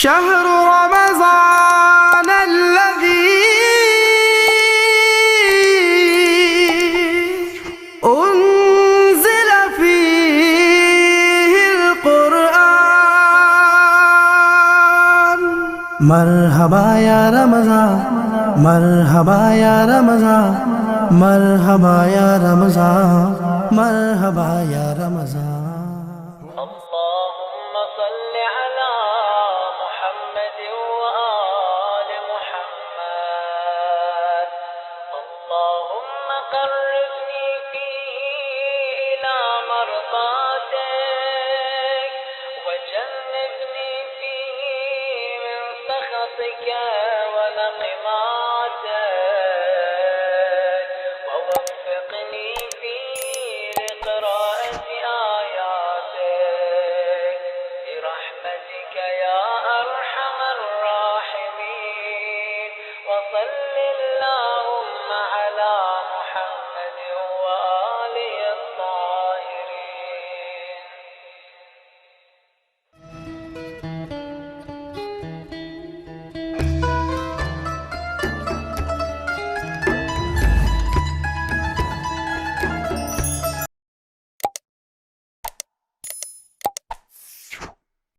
شهر رمضان الذي أنزل فيه القرآن. مرحبا يا رمضان، مرحبا يا رمضان، مرحبا يا رمضان، مرحبا يا رمضان. اللهم صل على محمد وآل محمد. اللهم قربني فيه إلى مرضاتك، وجنبني فيه من سخطك ونقماتك، ووفقني فيه لقراءة آياتك برحمتك يا أرحم الراحمين. وصل اللهم على محمد.